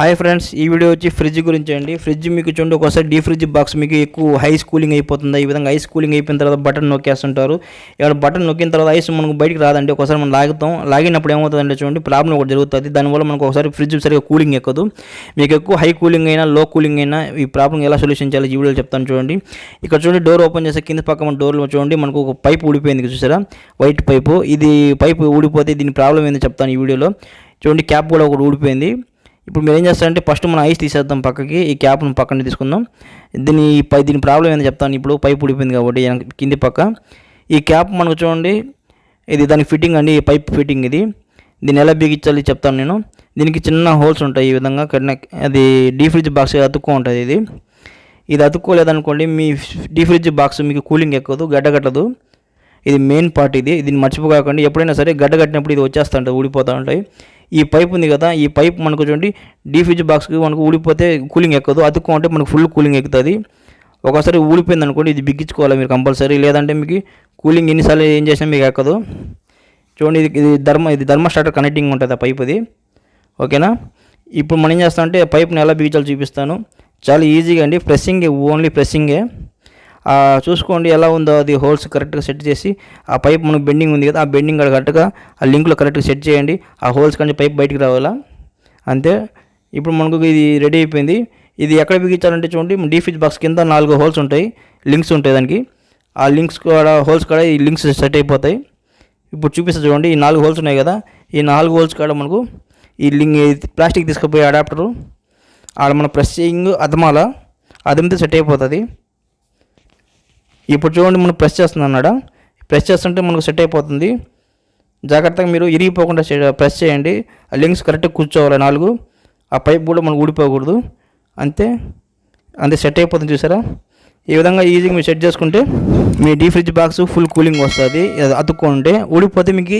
Hi friends, ఈ video వచ్చి fridge గురించి అండి. ఫ్రిడ్జ్ మీకు చూడండి, ఒకసారి డీ ఫ్రిడ్జ్ బాక్స్ మీకు ఎక్కువ ఐస్ కూలింగ్ అయిపోతుంది. ఈ విధంగా ఐస్ కూలింగ్ అయిపోయిన తర్వాత బటన్ నొక్కేస్తుంటారు. ఇక్కడ బటన్ నొక్కిన తర్వాత ఐస్ మనకు బయటికి రాదండి. ఒకసారి మనం లాగినప్పుడు ఏమవుతుందంటే చూడండి, ప్రాబ్లం ఒకటి జరుగుతుంది. దానివల్ల మనకు ఒకసారి ఫ్రిడ్జ్ సరిగా కూలింగ్ ఎక్కదు. మీకు ఎక్కువ హై కూలింగ్ అయినా లో కూలింగ్ అయినా ఈ ప్రాబ్లం ఎలా సొల్యూషన్ చేయాలి ఈ వీడియోలో చెప్తాను చూడండి. ఇక్కడ చూడండి, డోర్ ఓపెన్ చేస్తే కింద పక్క మన డోర్లో చూడండి మనకు ఒక పైప్ ఊడిపోయింది చూసారా, వైట్ పైపు. ఇది పైపు ఊడిపోతే దీని ప్రాబ్లం ఏందో చెప్తాను ఈ వీడియోలో. చూడండి, క్యాప్ కూడా ఒకటి ఊడిపోయింది. ఇప్పుడు మీరు ఏం చేస్తారంటే ఫస్ట్ మనం ఐస్ తీసేద్దాం పక్కకి, ఈ క్యాప్ను పక్కన తీసుకుందాం. దీని ప్రాబ్లం ఏందో చెప్తాను. ఇప్పుడు పైప్ ఊడిపోయింది కాబట్టి కింది పక్క ఈ క్యాప్ మనకు చూడండి, ఇది దానికి ఫిట్టింగ్ అండి, ఈ పైప్ ఫిట్టింగ్. దీన్ని ఎలా బిగించాలి చెప్తాను నేను. దీనికి చిన్న హోల్స్ ఉంటాయి ఈ విధంగా. అది డీ ఫ్రిడ్జ్ బాక్స్ అతుక్కో ఉంటుంది. ఇది అతుక్కోలేదనుకోండి, మీ డీ ఫ్రిడ్జ్ బాక్స్ మీకు కూలింగ్ ఎక్కదు, గడ్డగట్టదు. ఇది మెయిన్ పార్ట్. దీన్ని మర్చిపోకండి. ఎప్పుడైనా సరే గడ్డగట్టినప్పుడు ఇది వచ్చేస్తూ ఉంటుంది, ఊడిపోతూ ఉంటాయి. ఈ పైప్ ఉంది కదా, ఈ పైప్ మనకు చూడండి డీ ఫ్రిడ్జ్ బాక్స్కి మనకు ఊడిపోతే కూలింగ్ ఎక్కదు, అతుక్కో అంటే మనకు ఫుల్ కూలింగ్ ఎక్కుతుంది. ఒకసారి ఊడిపోయింది అనుకోండి, ఇది బిగించుకోవాలి మీరు కంపల్సరీ, లేదంటే మీకు కూలింగ్ ఎన్నిసార్లు ఏం చేసినా మీకు ఎక్కదు. చూడండి, ఇది థర్మోస్టాటర్ కనెక్టింగ్ ఉంటుంది ఆ పైప్. ఓకేనా. ఇప్పుడు మనం ఏం చేస్తామంటే పైప్ని ఎలా బిగించాలో చూపిస్తాను. చాలా ఈజీగా అండి, ప్రెస్సింగే, ఓన్లీ ప్రెస్సింగే. చూసుకోండి ఎలా ఉందో, అది హోల్స్ కరెక్ట్గా సెట్ చేసి, ఆ పైప్ మనకు బెండింగ్ ఉంది కదా, ఆ బెండింగ్ కరెక్ట్గా ఆ లింక్లో కరెక్ట్గా సెట్ చేయండి. ఆ హోల్స్ కానీ పైప్ బయటికి రావాలా, అంతే. ఇప్పుడు మనకు ఇది రెడీ అయిపోయింది. ఇది ఎక్కడ బిగించాలంటే చూడండి, డీ ఫ్రిడ్జ్ బాక్స్ కింద 4 హోల్స్ ఉంటాయి, లింక్స్ ఉంటాయి దానికి. ఆ లింక్స్ కూడా హోల్స్ కూడా ఈ లింక్స్ సెట్ అయిపోతాయి. ఇప్పుడు చూపిస్తా చూడండి, ఈ 4 హోల్స్ ఉన్నాయి కదా, ఈ 4 హోల్స్ కూడా మనకు ఈ ప్లాస్టిక్ తీసుకుపోయే అడాప్టరు ఆడ మన ప్రెస్సింగ్ అదిమితే సెట్ అయిపోతుంది. ఇప్పుడు చూడండి, మనం ప్రెస్ చేస్తున్నాడు, ప్రెస్ చేస్తుంటే మనకు సెట్ అయిపోతుంది. జాగ్రత్తగా మీరు ఇరిగిపోకుండా ప్రెస్ చేయండి. ఆ లింక్స్ కరెక్ట్గా కూర్చోవాలి 4. ఆ పైప్ కూడా మనకు ఊడిపోకూడదు, అంతే సెట్ అయిపోతుంది. చూసారా, ఈ విధంగా ఈజీగా మీరు సెట్ చేసుకుంటే మీ డీ ఫ్రిడ్జ్ బాక్స్ ఫుల్ కూలింగ్ వస్తుంది. అతుక్కుంటే ఊడిపోతే మీకు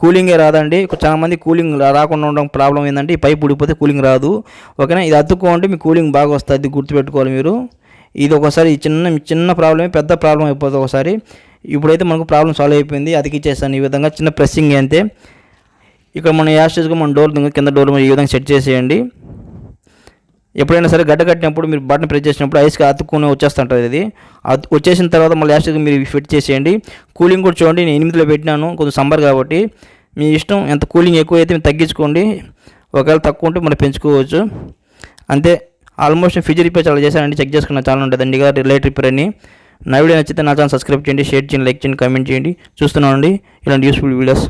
కూలింగే రాదండి. చాలామంది కూలింగ్ రాకుండా ఉండడం ప్రాబ్లం ఏంటంటే, ఈ పైప్ ఊడిపోతే కూలింగ్ రాదు. ఓకేనా. ఇది అతుక్కుంటే మీకు కూలింగ్ బాగా వస్తుంది, గుర్తుపెట్టుకోవాలి మీరు. ఇది ఒకసారి చిన్న ప్రాబ్లమే పెద్ద ప్రాబ్లం అయిపోతుంది ఒకసారి. ఇప్పుడైతే మనకు ప్రాబ్లం సాల్వ్ అయిపోయింది, అతికిచ్చేస్తాను. ఈ విధంగా చిన్న ప్రెస్సింగ్ అంతే. ఇక్కడ మన యాస్టేజ్గా మన డోర్ కింద డోర్ ఈ విధంగా సెట్ చేసేయండి. ఎప్పుడైనా సరే గడ్డ కట్టినప్పుడు మీరు బటన్ ప్రెస్ చేసినప్పుడు ఐస్కి అతుక్కుని వచ్చేస్తుంటుంది. ఇది వచ్చేసిన తర్వాత మళ్ళీ యాస్టేజ్గా మీరు ఫిట్ చేసేయండి. కూలింగ్ కూడా చూడండి, నేను 8లో పెట్టినాను, కొంచెం సమ్మర్ కాబట్టి మీ ఇష్టం. ఎంత కూలింగ్ ఎక్కువ అయితే మీరు తగ్గించుకోండి, ఒకవేళ తక్కువ ఉంటే మనం పెంచుకోవచ్చు, అంతే. ఆల్మోస్ట్ ఫ్రిడ్జ్ రిపేర్ చాలా చేశానండి, చెక్ చేసుకున్న ఛానల్ ఉంటుంది లైట్ రిపేర్ అని. నా వీడియో నచ్చితే నా ఛానల్ సబ్స్క్రైబ్ చేయండి, షేర్ చేయండి, లైక్ చేయండి, కామెంట్ చేయండి. చూస్తున్నానండి ఇలాంటి యూస్ఫుల్ వీడియోస్.